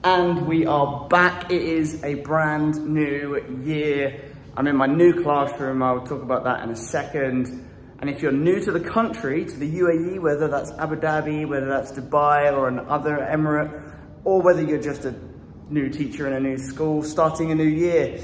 And we are back. It is a brand new year. I'm in my new classroom. I'll talk about that in a second. And if you're new to the country, to the UAE, whether that's Abu Dhabi, whether that's Dubai or another emirate, or whether you're just a new teacher in a new school starting a new year,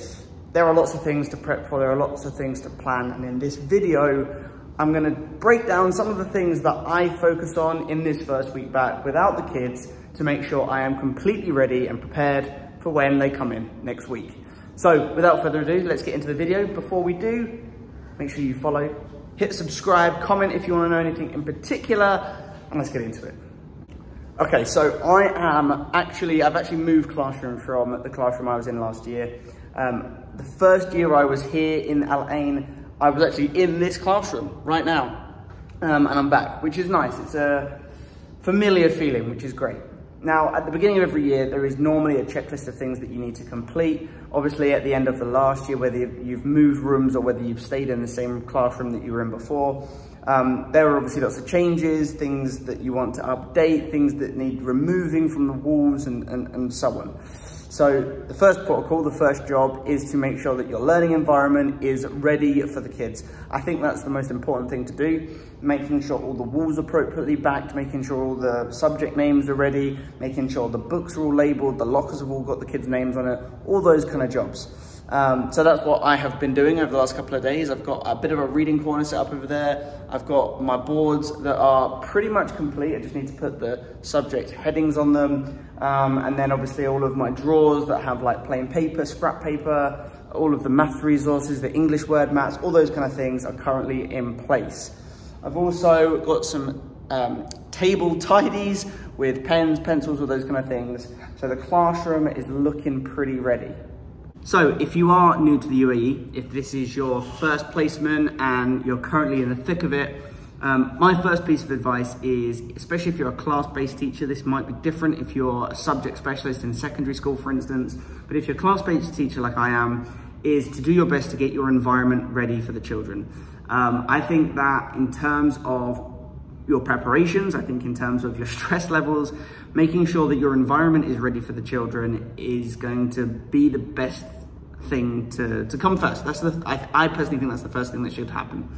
there are lots of things to prep for. There are lots of things to plan. And in this video, I'm gonna break down some of the things that I focus on in this first week back without the kids to make sure I am completely ready and prepared for when they come in next week. So without further ado, let's get into the video. Before we do, make sure you follow, hit subscribe, comment if you wanna know anything in particular, and let's get into it. Okay, so I've actually moved classroom from the classroom I was in last year. The first year I was here in Al Ain, I was actually in this classroom right now, and I'm back, which is nice. It's a familiar feeling, which is great. Now, at the beginning of every year, there is normally a checklist of things that you need to complete. Obviously, at the end of the last year, whether you've moved rooms or whether you've stayed in the same classroom that you were in before, there are obviously lots of changes, things that you want to update, things that need removing from the walls and so on. So the first protocol, the first job is to make sure that your learning environment is ready for the kids. I think that's the most important thing to do, making sure all the walls are appropriately backed, making sure all the subject names are ready, making sure the books are all labeled, the lockers have all got the kids' names on it, all those kind of jobs. So that's what I have been doing over the last couple of days. I've got a bit of a reading corner set up over there. I've got my boards that are pretty much complete. I just need to put the subject headings on them. And then obviously all of my drawers that have like plain paper, scrap paper, all of the math resources, the English word mats, all those kind of things are currently in place. I've also got some table tidies with pens, pencils, all those kind of things. So the classroom is looking pretty ready. So if you are new to the UAE, if this is your first placement and you're currently in the thick of it, my first piece of advice is, especially if you're a class-based teacher, this might be different if you're a subject specialist in secondary school, for instance, but if you're a class-based teacher like I am, is to do your best to get your environment ready for the children. I think that in terms of your preparations, I think in terms of your stress levels, making sure that your environment is ready for the children is going to be the best thing to come first. I personally think that's the first thing that should happen.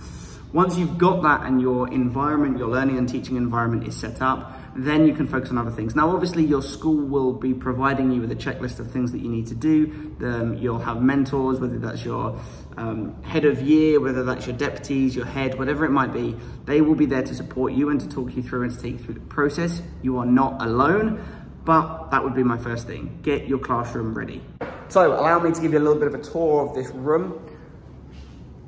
Once you've got that and your environment, your learning and teaching environment is set up, then you can focus on other things. Now, obviously your school will be providing you with a checklist of things that you need to do. You'll have mentors, whether that's your head of year, whether that's your deputies, your head, whatever it might be. They will be there to support you and to talk you through and to take you through the process. You are not alone, but that would be my first thing. Get your classroom ready. So allow me to give you a little bit of a tour of this room.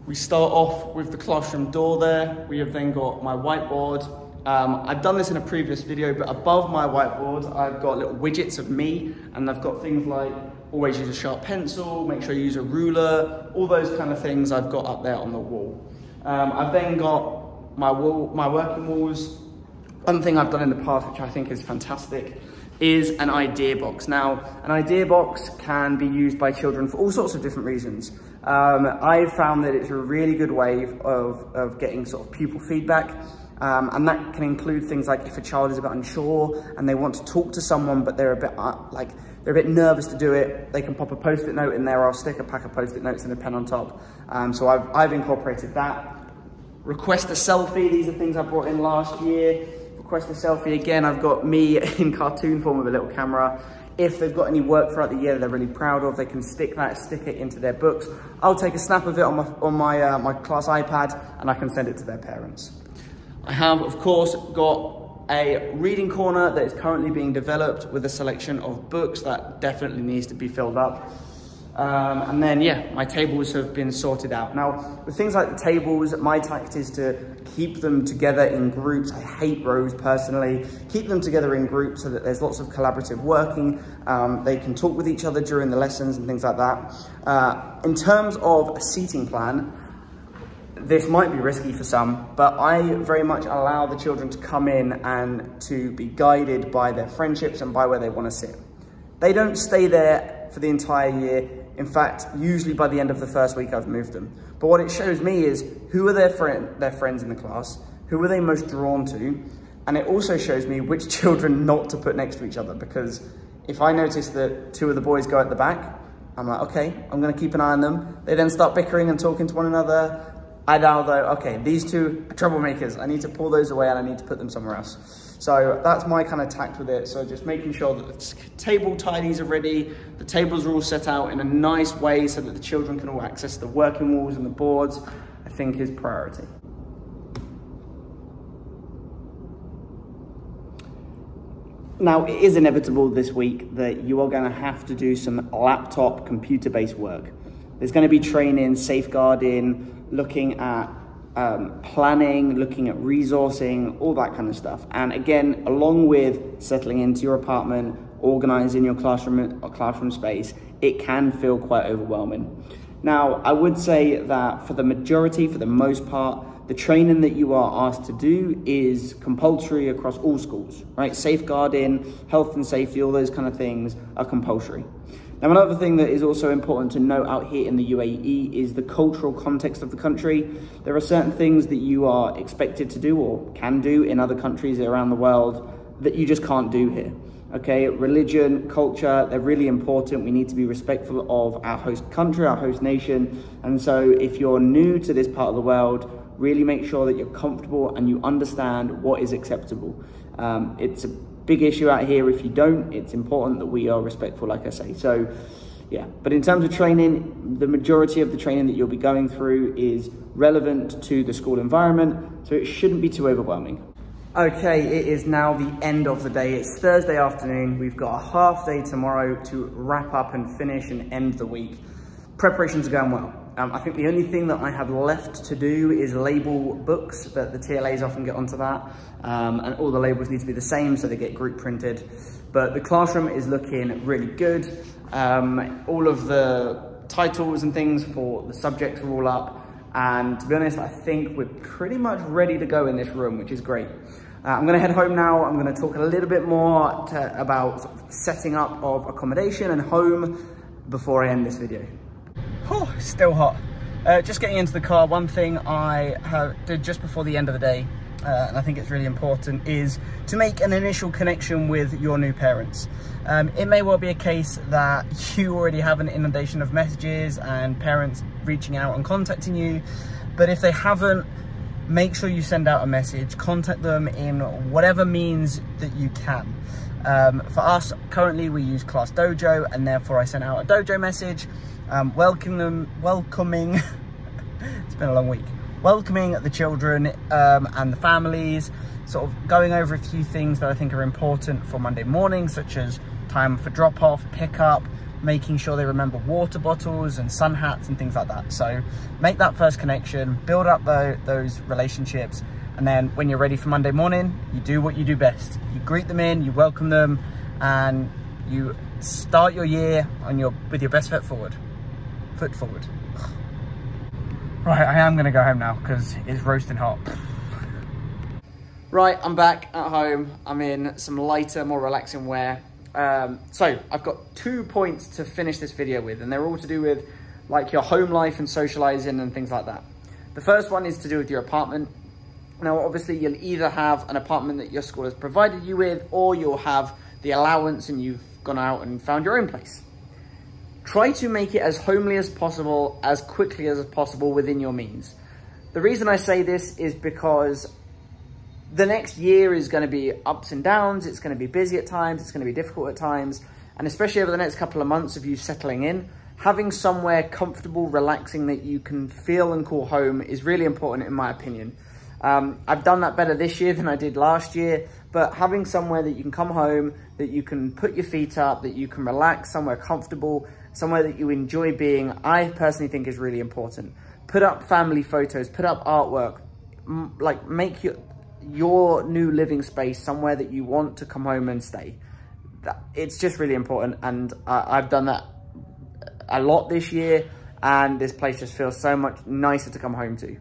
We start off with the classroom door there. We have then got my whiteboard. I've done this in a previous video, but above my whiteboard, I've got little widgets of me, and I've got things like always use a sharp pencil, make sure you use a ruler, all those kind of things I've got up there on the wall. I've then got my working walls. One thing I've done in the past, which I think is fantastic, is an idea box. Now, an idea box can be used by children for all sorts of different reasons. I've found that it's a really good way of getting sort of pupil feedback. And that can include things like if a child is a bit unsure and they want to talk to someone, but they're a bit nervous to do it, they can pop a post-it note in there. I'll stick a pack of post-it notes and a pen on top. So I've incorporated that. Request a selfie. These are things I brought in last year. Request a selfie again. I've got me in cartoon form with a little camera. If they've got any work throughout the year they're really proud of, they can stick it into their books. I'll take a snap of it on my class iPad and I can send it to their parents. I have, of course, got a reading corner that is currently being developed with a selection of books that definitely needs to be filled up. And then, yeah, my tables have been sorted out. Now, with things like the tables, my tact is to keep them together in groups. I hate rows personally. Keep them together in groups so that there's lots of collaborative working. They can talk with each other during the lessons and things like that. In terms of a seating plan, this might be risky for some, but I very much allow the children to come in and to be guided by their friendships and by where they want to sit. They don't stay there for the entire year. In fact, usually by the end of the first week, I've moved them. But what it shows me is who are their friends in the class, who are they most drawn to, and it also shows me which children not to put next to each other, because If I notice that 2 of the boys go at the back, I'm like, okay, I'm gonna keep an eye on them. They then start bickering and talking to one another. I now though, okay, these 2 are troublemakers. I need to pull those away and I need to put them somewhere else. So that's my kind of tact with it. So just making sure that the table tidies are ready, the tables are all set out in a nice way so that the children can all access the working walls and the boards, I think is priority. Now, it is inevitable this week that you are going to have to do some laptop computer-based work. There's going to be training, safeguarding, looking at planning, looking at resourcing, all that kind of stuff. And again, along with settling into your apartment, organizing your classroom space, it can feel quite overwhelming. Now, I would say that for the majority, for the most part, the training that you are asked to do is compulsory across all schools, right? Safeguarding, health and safety, all those kind of things are compulsory. Now, another thing that is also important to note out here in the UAE is the cultural context of the country. There are certain things that you are expected to do or can do in other countries around the world that you just can't do here. Okay, religion, culture, they're really important. We need to be respectful of our host country, our host nation. And so if you're new to this part of the world, really make sure that you're comfortable and you understand what is acceptable. It's a big issue out here. If you don't, it's important that we are respectful, like I say. So yeah, but in terms of training, the majority of the training that you'll be going through is relevant to the school environment, so it shouldn't be too overwhelming. Okay, it is now the end of the day. It's Thursday afternoon. We've got a half day tomorrow to wrap up and finish and end the week. Preparations are going well. I think the only thing that I have left to do is label books, but the TLAs often get onto that. And all the labels need to be the same, so they get group printed. But the classroom is looking really good. All of the titles and things for the subjects are all up. And to be honest, I think we're pretty much ready to go in this room, which is great. I'm gonna head home now. I'm gonna talk a little bit more about sort of setting up of accommodation and home before I end this video. Oh, still hot. Just getting into the car, one thing I did just before the end of the day, and I think it's really important, is to make an initial connection with your new parents. It may well be a case that you already have an inundation of messages and parents reaching out and contacting you, but if they haven't, make sure you send out a message, contact them in whatever means that you can. For us, currently we use Class Dojo, and therefore I sent out a dojo message, welcoming, it's been a long week, welcoming the children and the families, sort of going over a few things that I think are important for Monday morning, such as time for drop-off, pick-up, making sure they remember water bottles and sun hats and things like that. So make that first connection, build up those relationships, and then when you're ready for Monday morning, you do what you do best. You greet them in, you welcome them, and you start your year with your best foot forward. Right, I am gonna go home now because it's roasting hot. Right, I'm back at home. I'm in some lighter, more relaxing wear. So I've got 2 points to finish this video with, and they're all to do with like your home life and socializing and things like that. The first one is to do with your apartment. Now, obviously you'll either have an apartment that your school has provided you with, or you'll have the allowance and you've gone out and found your own place. Try to make it as homely as possible, as quickly as possible within your means. The reason I say this is because the next year is going to be ups and downs. It's going to be busy at times. It's going to be difficult at times. And especially over the next couple of months of you settling in, having somewhere comfortable, relaxing that you can feel and call home is really important in my opinion. I've done that better this year than I did last year, but having somewhere that you can come home, that you can put your feet up, that you can relax, somewhere comfortable, somewhere that you enjoy being, I personally think is really important. Put up family photos, put up artwork, like make your new living space somewhere that you want to come home and stay. It's just really important, and I've done that a lot this year, and this place just feels so much nicer to come home to.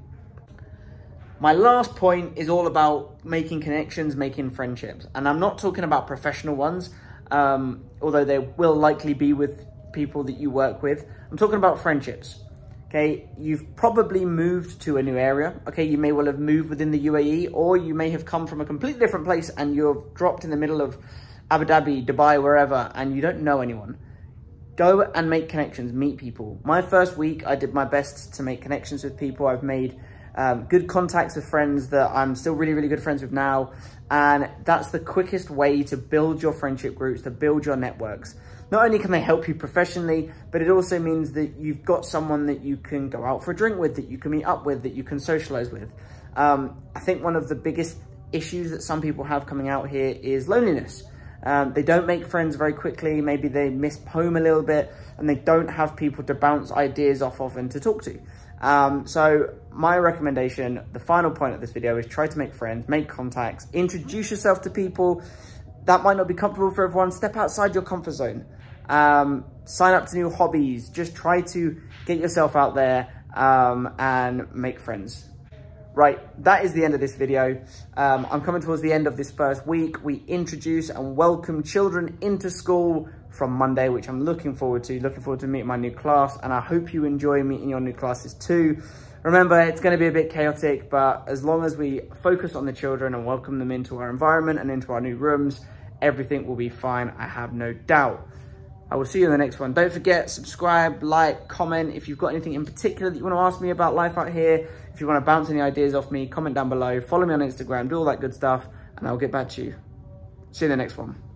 My last point is all about making connections, making friendships, and I'm not talking about professional ones, although they will likely be with people that you work with. I'm talking about friendships. Okay, you've probably moved to a new area. Okay, you may well have moved within the UAE, or you may have come from a completely different place and you're dropped in the middle of Abu Dhabi, Dubai, wherever, and you don't know anyone, go and make connections, meet people. My first week, I did my best to make connections with people. I've made good contacts with friends that I'm still really, really good friends with now. And that's the quickest way to build your friendship groups, to build your networks. Not only can they help you professionally, but it also means that you've got someone that you can go out for a drink with, that you can meet up with, that you can socialize with. I think one of the biggest issues that some people have coming out here is loneliness. They don't make friends very quickly. Maybe they miss home a little bit and they don't have people to bounce ideas off of and to talk to. So my recommendation, the final point of this video, is try to make friends, make contacts, introduce yourself to people. That might not be comfortable for everyone. Step outside your comfort zone. Sign up to new hobbies. Just try to get yourself out there and make friends. Right, that is the end of this video. I'm coming towards the end of this first week. We introduce and welcome children into school from Monday, which I'm looking forward to. Looking forward to meeting my new class, and I hope you enjoy meeting your new classes too. Remember, it's going to be a bit chaotic, but as long as we focus on the children and welcome them into our environment and into our new rooms, everything will be fine, I have no doubt. I will see you in the next one. Don't forget, subscribe, like, comment. If you've got anything in particular that you want to ask me about life out here, if you want to bounce any ideas off me, comment down below, follow me on Instagram, do all that good stuff, and I'll get back to you. See you in the next one.